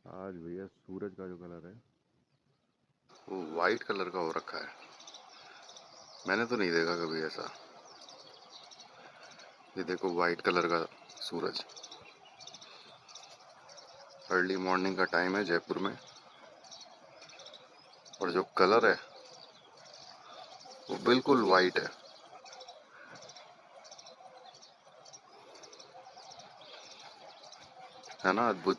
आज भैया सूरज का जो कलर है वो वाइट कलर का हो रखा है। मैंने तो नहीं देखा कभी ऐसा। ये देखो वाइट कलर का सूरज। अर्ली मॉर्निंग का टाइम है जयपुर में, और जो कलर है वो बिल्कुल वाइट है ना? अद्भुत।